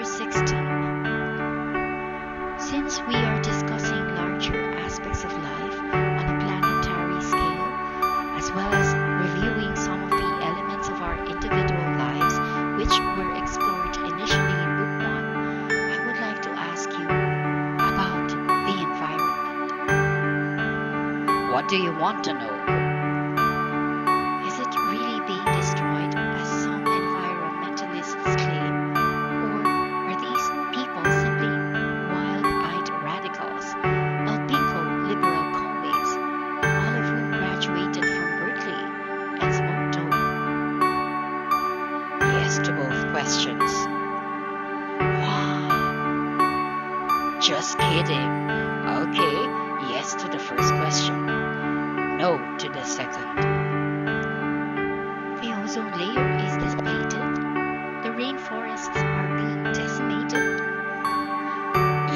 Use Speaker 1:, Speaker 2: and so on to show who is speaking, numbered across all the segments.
Speaker 1: 16. Since we are discussing larger aspects of life on a planetary scale, as well as reviewing some of the elements of our individual lives which were explored initially in Book 1, I would like to ask you about the environment.
Speaker 2: What do you want to know?
Speaker 1: Is it really being destroyed as some environmentalists claim? Or are these people simply wild-eyed radicals, albingo liberal commies, all of whom graduated from Berkeley and smoked dope?
Speaker 2: Yes to both questions.
Speaker 1: Wow,
Speaker 2: Just kidding. Okay, yes to the first question. No to the second.
Speaker 1: the ozone layer is depleted, the rainforests are being decimated.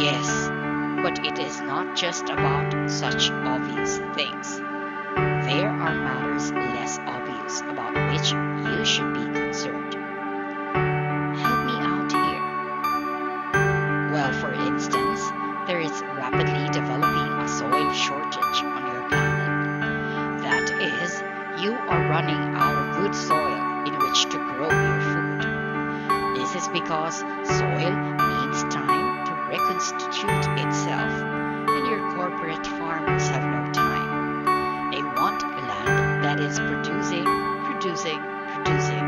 Speaker 2: Yes, but it is not just about such obvious things. There are matters less obvious about which you should be concerned.
Speaker 1: Help me out here.
Speaker 2: Well, for instance, there is rapidly developing a soil shortage on your planet. That is, you are running out of good soil in which to grow your food. This is because soil needs time to reconstitute itself, and your corporate farmers have no time. They want land that is producing, producing, producing.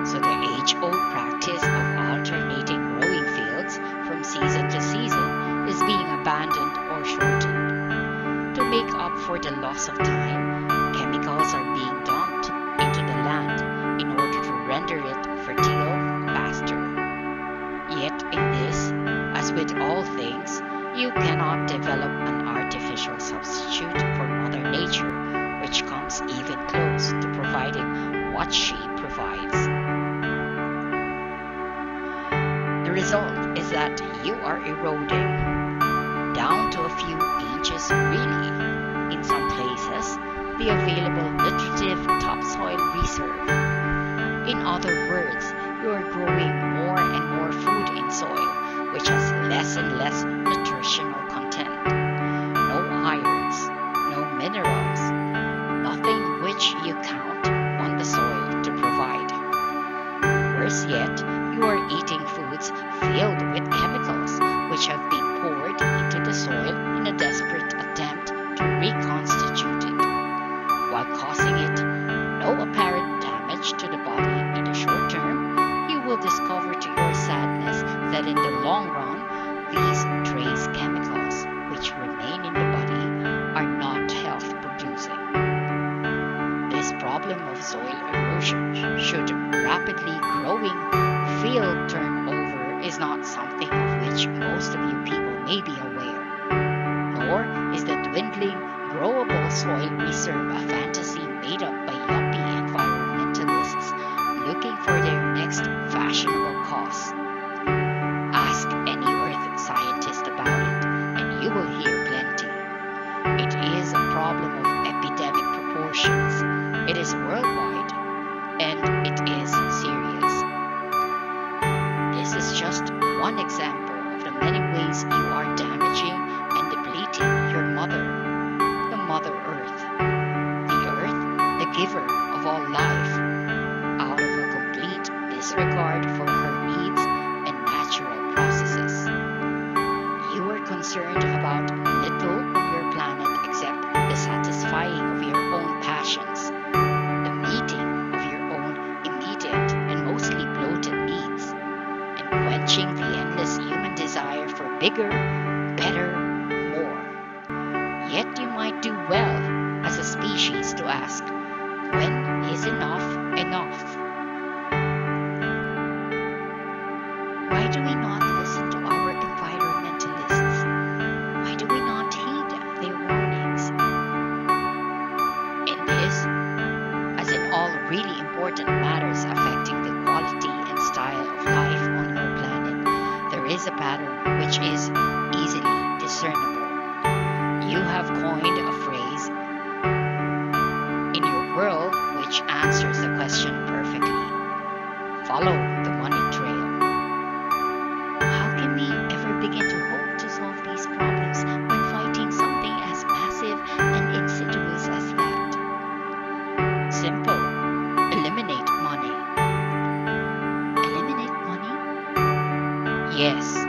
Speaker 2: So the age-old practice of alternating growing fields from season to season is being abandoned or shortened. To make up for the loss of time, chemicals are being dumped into the land in order to render it fertile faster. Yet in this, as with all things, you cannot develop an artificial substitute for Mother Nature which comes even close to providing what she provides. The result is that you are eroding down to a few inches really, in some places, the available nutritive topsoil reserve. In other words, you are growing more and more food in soil which has less and less nutritional content. No irons, no minerals, nothing which you count on the soil to provide. Worse yet, you are eating foods filled with chemicals which have been poured into the soil in a desperate attempt to reconstitute it. While causing it no apparent damage to the body in the short term, you will discover to your sadness that in the long run, these trace chemicals which remain in the body are not health producing. This problem of soil erosion should rapidly growing field turnover is not something of which most of you people may be aware. Nor is the dwindling growable soil reserve a fantasy made up by yuppie environmentalists looking for their next fashionable cause. Ask any earth scientist about it, and you will hear plenty. It is a problem of epidemic proportions. It is worldwide, and it is serious. This is just one example of the many ways you are damaging and depleting your mother, the Mother Earth, the giver of all life, out of a complete disregard for her needs and natural processes. You are concerned about little on your planet except the satisfying of your own passions, the meeting of your own immediate and mostly bloated needs, and quenching the endless human desire for bigger, better, more. Yet you might do well as a species to ask, when is enough enough? Why do we not listen to our environmentalists? Why do we not heed their warnings? In this, as in all really important matters affecting the quality and style of life on your planet, there is a pattern which is easily discernible. You have coined a phrase in your world which answers the question perfectly. Follow the money trail. Yes,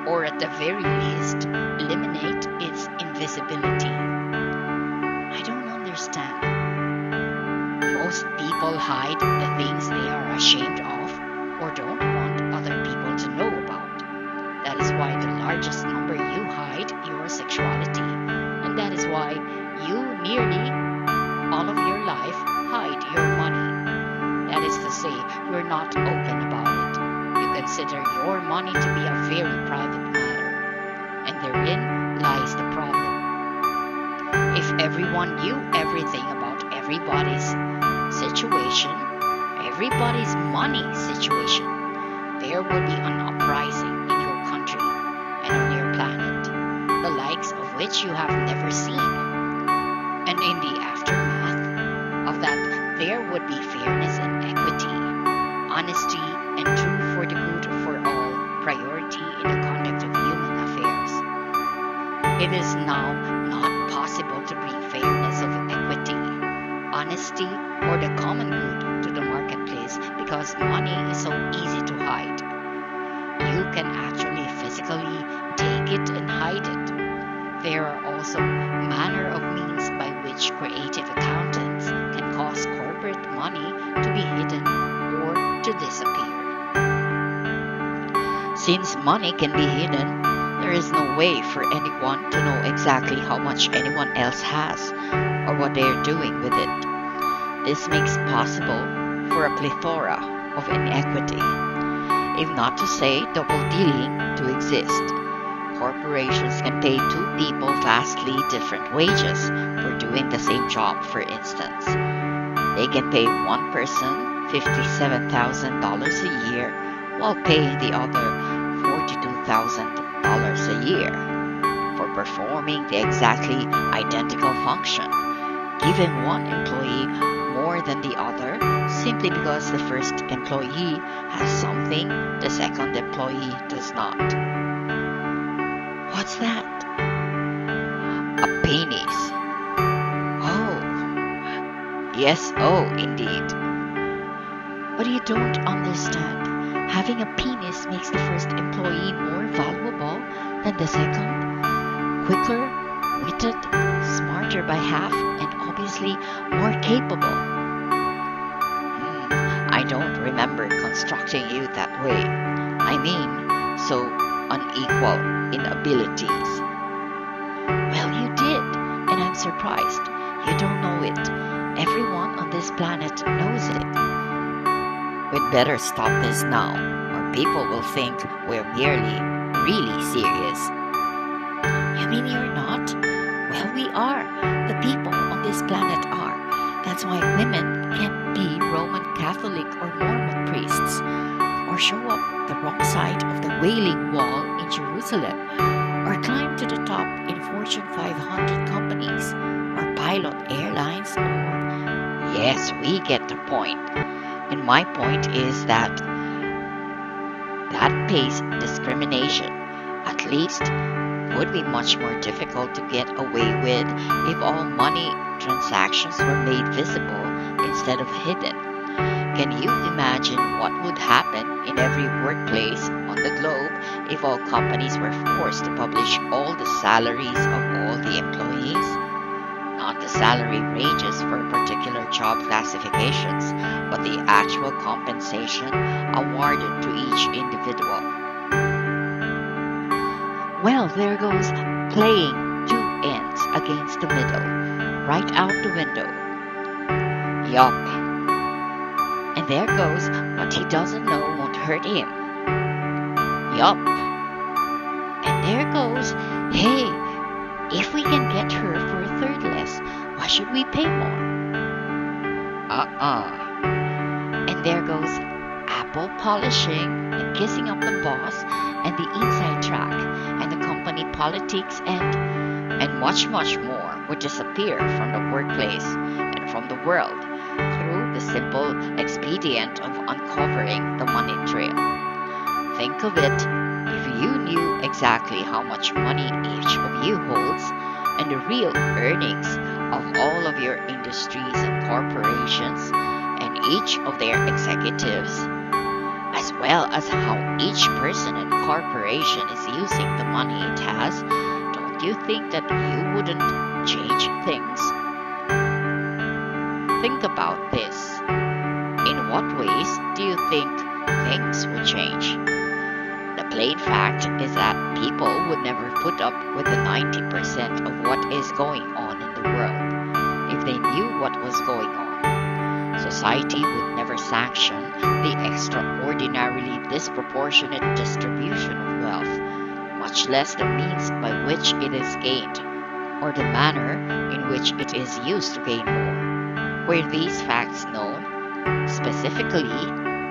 Speaker 2: or at the very least, eliminate its invisibility. I don't understand. Most people hide the things they are ashamed of or don't want other people to know about. That is why the largest number you hide your sexuality, and that is why you nearly all of your life hide your money. That is to say, you're not open about it. You consider your money to be a very private matter, and therein lies the problem. If everyone knew everything about everybody's situation, everybody's money situation, there would be an uprising in your country and on your planet, the likes of which you have never seen. And in the aftermath of that, there would be fairness and equity, honesty and true for the good for all, priority in the conduct of human affairs. It is now not possible to bring fairness of equity, honesty, or the common good to the marketplace because money is so easy to hide. You can actually physically take it and hide it. There are also manner of means by which creative accountants can cause corporate money to be hidden or to disappear. Since money can be hidden, there is no way for anyone to know exactly how much anyone else has or what they are doing with it. This makes possible for a plethora of inequity, if not to say double dealing, to exist. Corporations can pay two people vastly different wages for doing the same job, for instance. They can pay one person $57,000 a year while paying the other $42,000 a year for performing the exactly identical function, giving one employee more than the other simply because the first employee has something the second employee does not. What's that? A penis. Oh, yes, oh, indeed. But you don't understand. Having a penis makes the first employee more valuable than the second, quicker, witted, smarter by half, and obviously more capable. I don't remember constructing you that way. I mean, so unequal in abilities. Well, you did, and I'm surprised. You don't know it. Everyone on this planet knows it. We'd better stop this now, or people will think we're merely really serious. You mean you're not? Well, we are. The people on this planet are. That's why women can't be Roman Catholic or Mormon priests, or show up the wrong side of the Wailing Wall in Jerusalem, or climb to the top in Fortune 500 companies, or pilot airlines, or... Yes, we get the point. And my point is that pays discrimination, at least, would be much more difficult to get away with if all money transactions were made visible instead of hidden. Can you imagine what would happen in every workplace on the globe if all companies were forced to publish all the salaries of all the employees? Not the salary ranges for particular job classifications, but the actual compensation awarded to each individual. Well, there goes playing two ends against the middle, right out the window. Yup. And there goes what he doesn't know won't hurt him. Yup. And there goes, hey, if we can get her for a third less, why should we pay more? And there goes apple polishing and kissing up the boss and the inside track and the company politics and much, much more would disappear from the workplace and from the world through the simple expedient of uncovering the money trail. Think of it, if you knew exactly how much money each of you holds and the real earnings of all of your industries and corporations and each of their executives, as as well as how each person and corporation is using the money it has, don't you think that you wouldn't change things? Think about this. In what ways do you think things would change? The plain fact is that people would never put up with the 90% of what is going on in the world if they knew what was going on. Society would never sanction the extraordinarily disproportionate distribution of wealth, much less the means by which it is gained, or the manner in which it is used to gain more. Were these facts known, specifically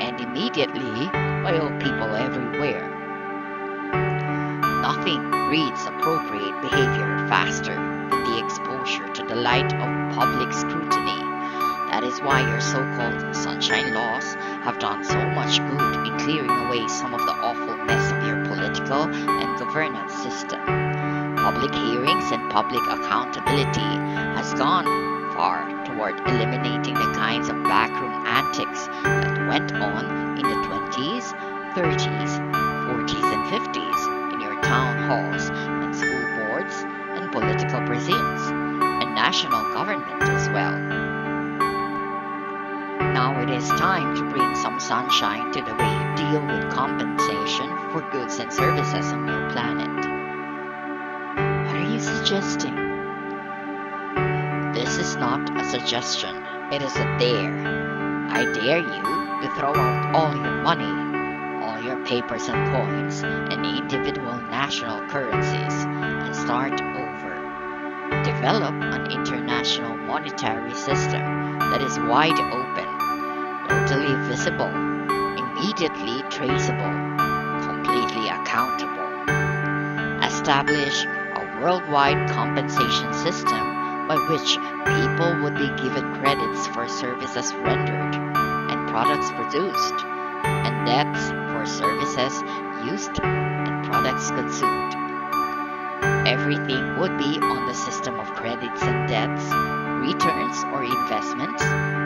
Speaker 2: and immediately, by all people everywhere? Nothing breeds appropriate behavior faster than the exposure to the light of public scrutiny. That is why your so-called sunshine laws have done so much good in clearing away some of the awful mess of your political and governance system. Public hearings and public accountability has gone far toward eliminating the kinds of backroom antics that went on in the 20s, 30s, 40s, and 50s in your town halls and school boards and political presumes, and national government as well. Now it is time to bring some sunshine to the way you deal with compensation for goods and services on your planet. What are you suggesting? This is not a suggestion, it is a dare. I dare you to throw out all your money, all your papers and coins, and individual national currencies, and start over. Develop an international monetary system that is wide open, totally visible, immediately traceable, completely accountable. Establish a worldwide compensation system by which people would be given credits for services rendered and products produced, and debts for services used and products consumed. Everything would be on the system of credits and debts, returns or investments,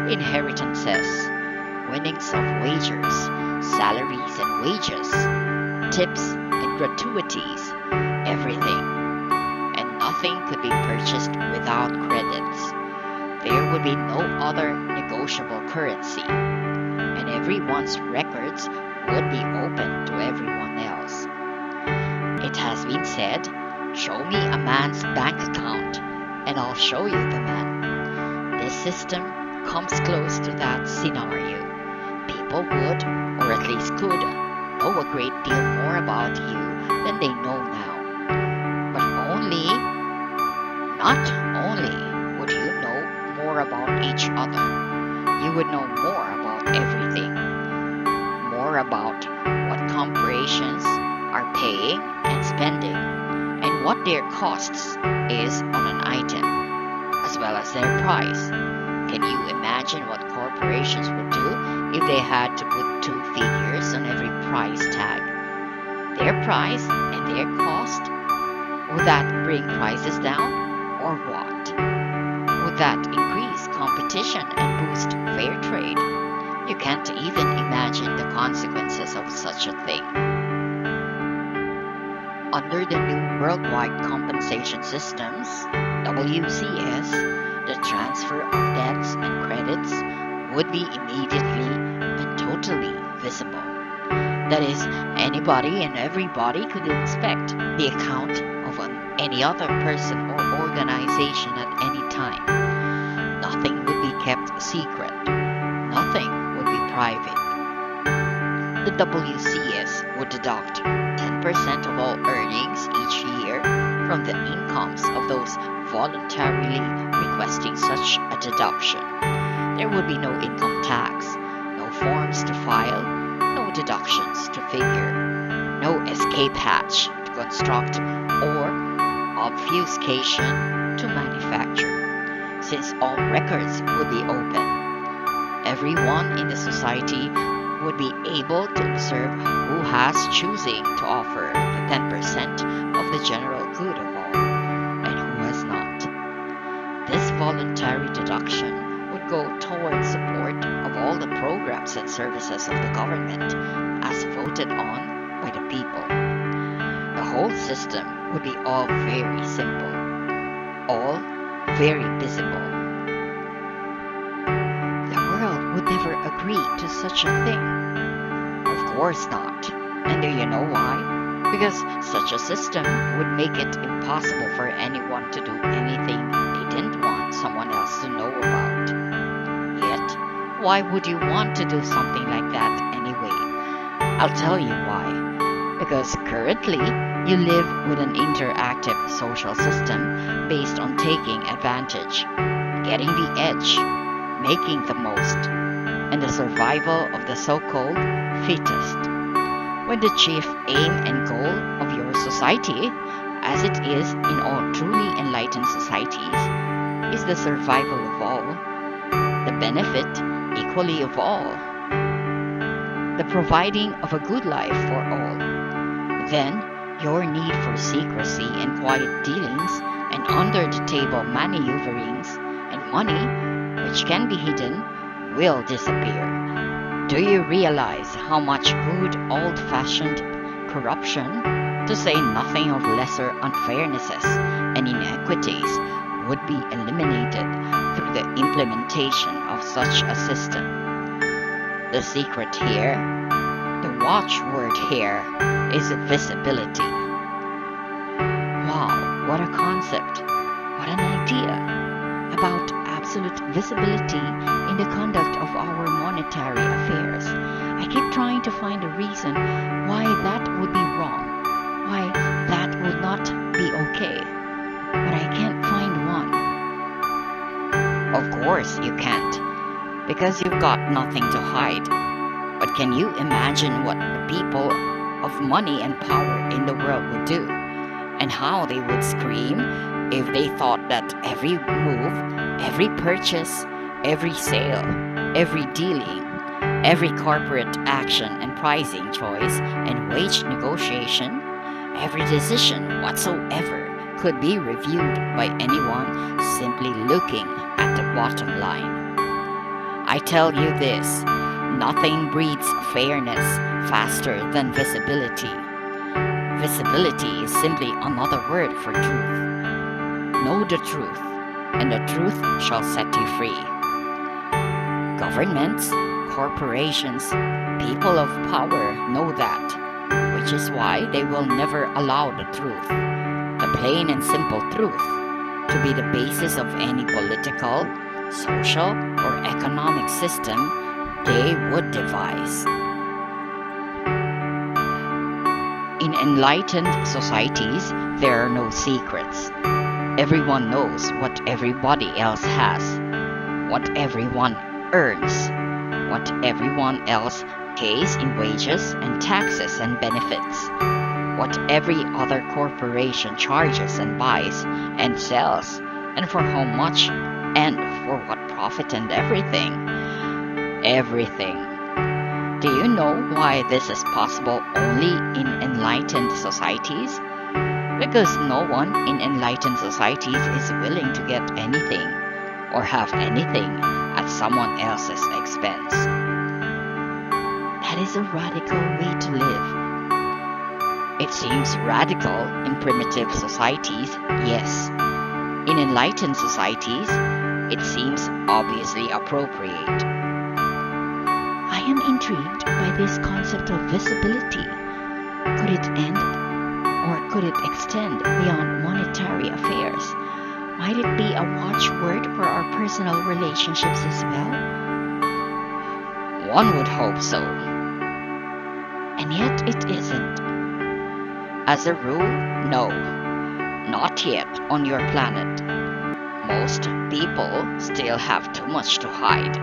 Speaker 2: inheritances, winnings of wagers, salaries and wages, tips and gratuities, everything. And nothing could be purchased without credits. There would be no other negotiable currency, and everyone's records would be open to everyone else. It has been said, "Show me a man's bank account, and I'll show you the man." This system comes close to that scenario. People would, or at least could, know a great deal more about you than they know now. But not only would you know more about each other, you would know more about everything. More about what corporations are paying and spending, and what their costs is on an item, as well as their price. Can you imagine what corporations would do if they had to put two figures on every price tag? Their price and their cost? Would that bring prices down, or what? Would that increase competition and boost fair trade? You can't even imagine the consequences of such a thing. Under the new worldwide compensation systems, WCS, the transfer of debts and credits would be immediately and totally visible. That is, anybody and everybody could inspect the account of any other person or organization at any time. Nothing would be kept secret. Nothing would be private. The WCS would deduct 10% of all earnings each year from the incomes of those voluntarily requesting such a deduction. There would be no income tax, no forms to file, no deductions to figure, no escape hatch to construct, or obfuscation to manufacture, since all records would be open. Everyone in the society would be able to observe who has choosing to offer the 10% of the general good of all, and who has not. This voluntary deduction would go towards support of all the programs and services of the government is voted on by the people, the whole system would be all very simple, all very visible.
Speaker 1: The world would never agree to such a thing.
Speaker 2: Of course not. And do you know why? Because such a system would make it impossible for anyone to do anything they didn't want someone else to know about. Yet, why would you want to do something like that anyway? I'll tell you why. Because currently, you live with an interactive social system based on taking advantage, getting the edge, making the most, and the survival of the so-called fittest. When the chief aim and goal of your society, as it is in all truly enlightened societies, is the survival of all, the benefit equally of all, the providing of a good life for all, then your need for secrecy and quiet dealings and under-the-table maneuverings and money, which can be hidden, will disappear. Do you realize how much good old-fashioned corruption, to say nothing of lesser unfairnesses and inequities, would be eliminated through the implementation of such a system? The secret here, the watchword here, is visibility. Wow, what a concept, what an idea about absolute visibility in the conduct of our monetary affairs. I keep trying to find a reason why that would be wrong, why that would not be okay, but I can't find one. Of course you can't, because you've got nothing to hide. But can you imagine what the people of money and power in the world would do, and how they would scream if they thought that every move, every purchase, every sale, every dealing, every corporate action and pricing choice and wage negotiation, every decision whatsoever could be reviewed by anyone simply looking at the bottom line? I tell you this, nothing breeds fairness faster than visibility. Visibility is simply another word for truth. Know the truth, and the truth shall set you free. Governments, corporations, people of power know that, which is why they will never allow the truth, the plain and simple truth, to be the basis of any political, social, or economic system they would devise. In enlightened societies, there are no secrets. Everyone knows what everybody else has, what everyone earns, what everyone else pays in wages and taxes and benefits, what every other corporation charges and buys and sells, and for how much, and for what profit, and everything. Everything. Do you know why this is possible only in enlightened societies? Because no one in enlightened societies is willing to get anything or have anything at someone else's expense.
Speaker 1: That is a radical way to live.
Speaker 2: It seems radical in primitive societies, yes. In enlightened societies, it seems obviously appropriate.
Speaker 1: I am intrigued by this concept of visibility. Could it end or could it extend beyond monetary affairs? Might it be a watchword for our personal relationships as well?
Speaker 2: One would hope so.
Speaker 1: And yet it isn't.
Speaker 2: As a rule, no. Not yet on your planet. Most people still have too much to hide.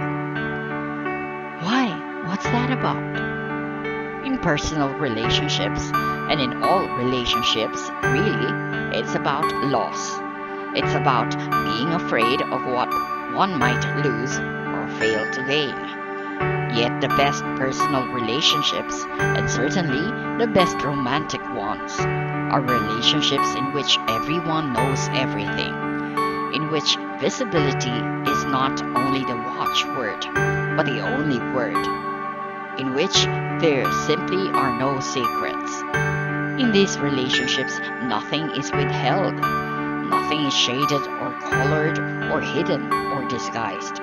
Speaker 1: Why? What's that about?
Speaker 2: In personal relationships, and in all relationships, really, it's about loss. It's about being afraid of what one might lose or fail to gain. Yet the best personal relationships, and certainly the best romantic ones, are relationships in which everyone knows everything, in which visibility is not only the watchword, but the only word. in which there simply are no secrets. In these relationships, nothing is withheld, nothing is shaded or colored or hidden or disguised.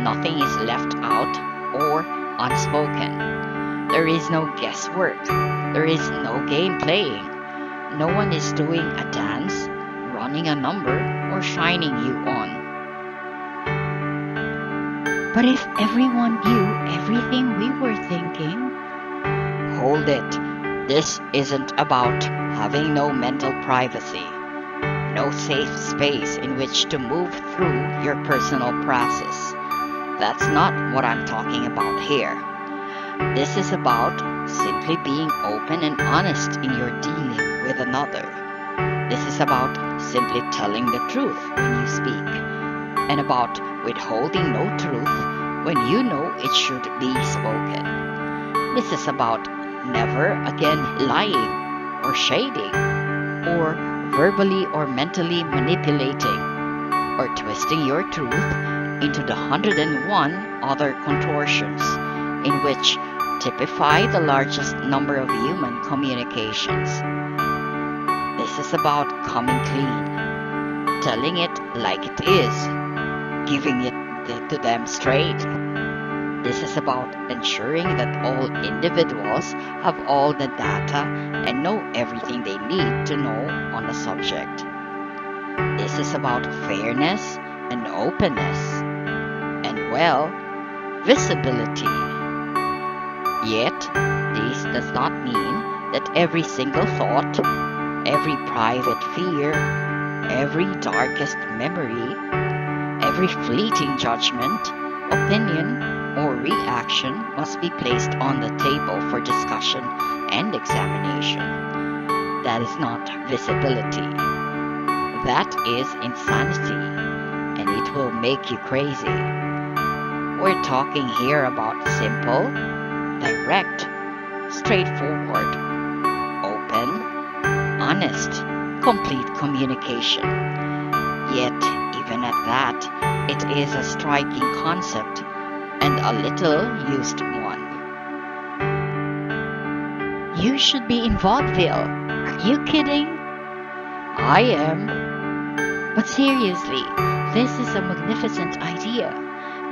Speaker 2: Nothing is left out or unspoken. There is no guesswork. There is no game playing. No one is doing a dance, running a number, or shining you on.
Speaker 1: But if everyone knew everything we were thinking,
Speaker 2: Hold it. This isn't about having no mental privacy, no safe space in which to move through your personal process. That's not what I'm talking about here. This is about simply being open and honest in your dealing with another. This is about simply telling the truth when you speak, and about withholding no truth when you know it should be spoken. This is about never again lying or shading or verbally or mentally manipulating or twisting your truth into the 101 other contortions in which typify the largest number of human communications. This is about coming clean, telling it like it is, giving it to them straight. This is about ensuring that all individuals have all the data and know everything they need to know on a subject. This is about fairness and openness and, well, visibility. Yet, this does not mean that every single thought, every private fear, every darkest memory, every fleeting judgment, opinion, or reaction must be placed on the table for discussion and examination. That is not visibility. That is insanity, and it will make you crazy. We're talking here about simple, direct, straightforward, open, honest, complete communication. Yet, even at that, it is a striking concept and a little used one.
Speaker 1: you should be in vaudeville. Are you kidding?
Speaker 2: I am.
Speaker 1: But seriously, this is a magnificent idea.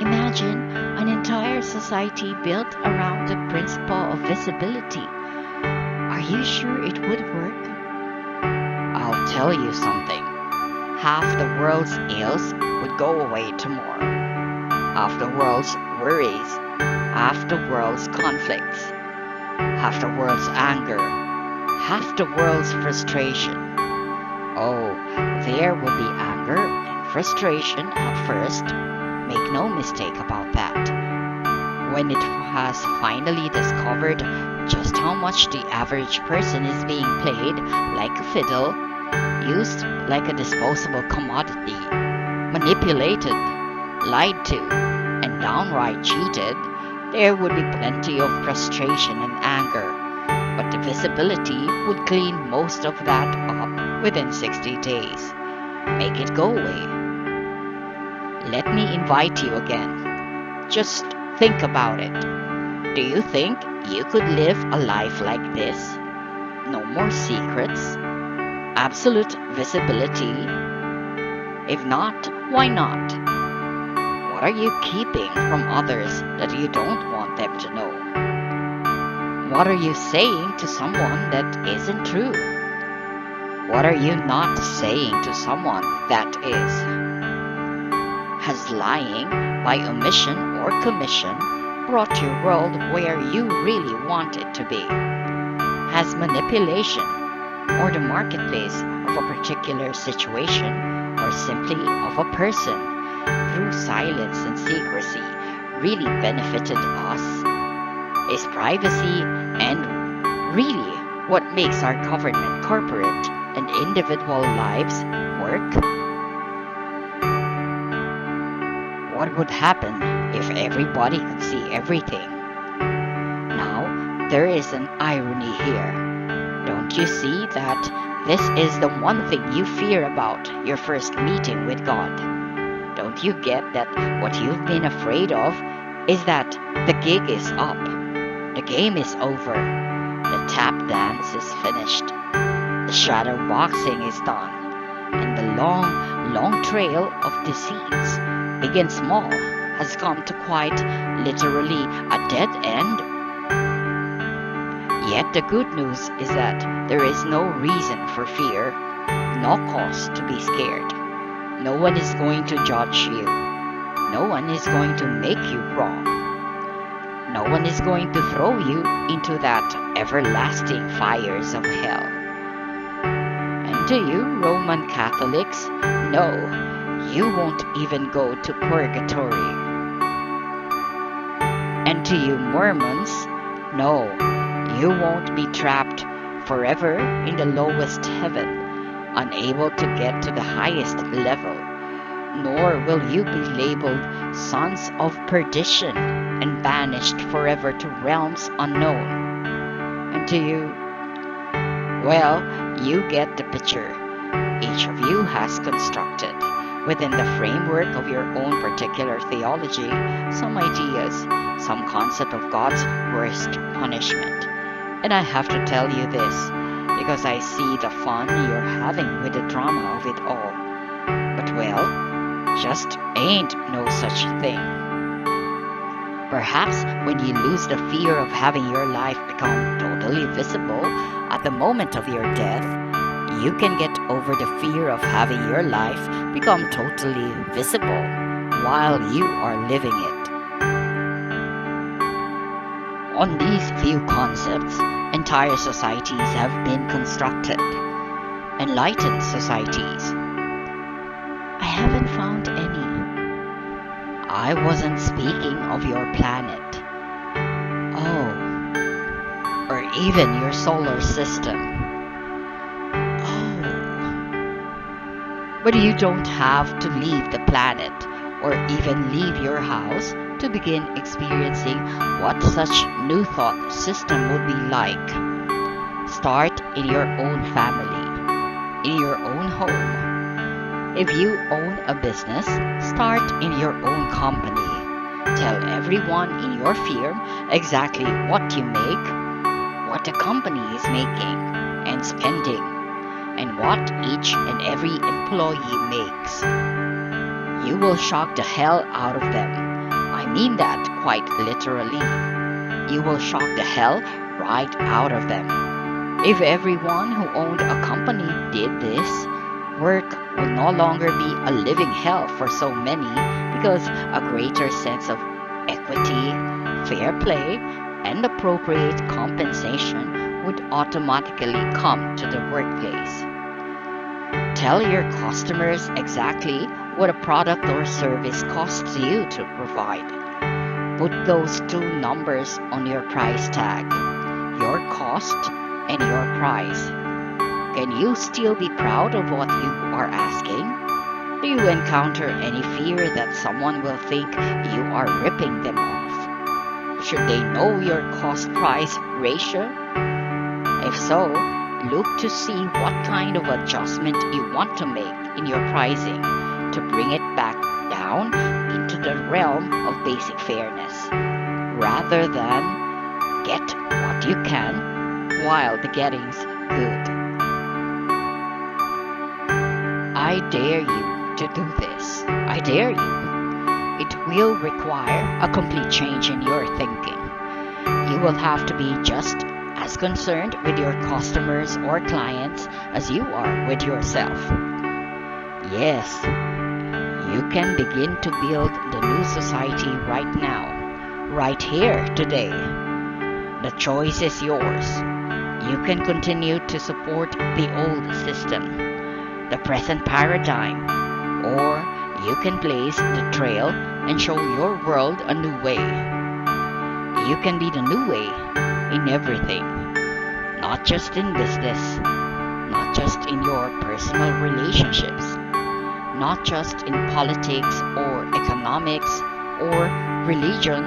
Speaker 1: Imagine an entire society built around the principle of visibility. Are you sure it would work?
Speaker 2: I'll tell you something. Half the world's ills would go away tomorrow. Half the world's worries, half the world's conflicts, half the world's anger, half the world's frustration. Oh, there will be anger and frustration at first. Make no mistake about that. When it has finally discovered just how much the average person is being played like a fiddle, used like a disposable commodity, manipulated, lied to, and downright cheated, there would be plenty of frustration and anger, but the visibility would clean most of that up within 60 days. Make it go away. Let me invite you again. Just think about it. Do you think you could live a life like this? No more secrets? Absolute visibility? If not, why not? What are you keeping from others that you don't want them to know? What are you saying to someone that isn't true? What are you not saying to someone that is? Has lying, by omission or commission, brought your world where you really want it to be? Has manipulation, or the marketplace of a particular situation, or simply of a person, through silence and secrecy, really benefited us? Is privacy and really what makes our government, corporate, and individual lives work? What would happen if everybody could see everything? Now, there is an irony here. Don't you see that this is the one thing you fear about your first meeting with God? Don't you get that what you've been afraid of is that the gig is up? The game is over. The tap dance is finished. The shadow boxing is done. And the long, long trail of deceits, big and small, has come to quite literally a dead end. Yet the good news is that there is no reason for fear, no cause to be scared. No one is going to judge you. No one is going to make you wrong. No one is going to throw you into that everlasting fires of hell. And to you, Roman Catholics, no, you won't even go to purgatory. And to you, Mormons, no, you won't be trapped forever in the lowest heaven, unable to get to the highest level, nor will you be labeled sons of perdition and banished forever to realms unknown. And to you, well, you get the picture. Each of you has constructed, within the framework of your own particular theology, some ideas, some concept of God's worst punishment. And I have to tell you this, because I see the fun you're having with the drama of it all. But well, just ain't no such thing. Perhaps when you lose the fear of having your life become totally visible at the moment of your death, you can get over the fear of having your life become totally visible while you are living it. On these few concepts, entire societies have been constructed. Enlightened societies.
Speaker 1: I haven't found any.
Speaker 2: I wasn't speaking of your planet. Oh, or even your solar system. Oh. But you don't have to leave the planet or even leave your house to begin experiencing what such new thought system would be like. Start in your own family, in your own home. If you own a business, start in your own company. Tell everyone in your firm exactly what you make, what the company is making and spending, and what each and every employee makes. You will shock the hell out of them. I mean that quite literally. You will shock the hell right out of them. If everyone who owned a company did this, work would no longer be a living hell for so many because a greater sense of equity, fair play, and appropriate compensation would automatically come to the workplace. Tell your customers exactly what a product or service costs you to provide. Put those two numbers on your price tag, your cost and your price. Can you still be proud of what you are asking? Do you encounter any fear that someone will think you are ripping them off? Should they know your cost-price ratio? If so, look to see what kind of adjustment you want to make in your pricing to bring it back down into the realm of basic fairness, rather than get what you can while the getting's good. I dare you to do this. I dare you. It will require a complete change in your thinking. You will have to be just as concerned with your customers or clients as you are with yourself. Yes, you can begin to build the new society right now, right here today. The choice is yours. You can continue to support the old system, the present paradigm, or you can blaze the trail and show your world a new way. You can be the new way in everything, not just in business, not just in your personal relationships, not just in politics or economics or religion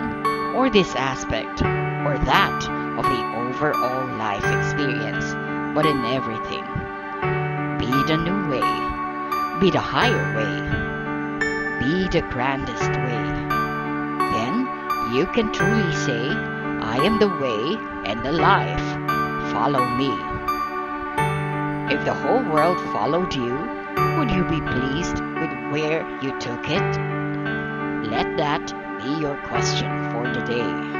Speaker 2: or this aspect or that of the overall life experience, but in everything. Be the new way, be the higher way, be the grandest way. Then you can truly say, I am the way and the life. Follow me. If the whole world followed you, would you be pleased with where you took it? Let that be your question for the day.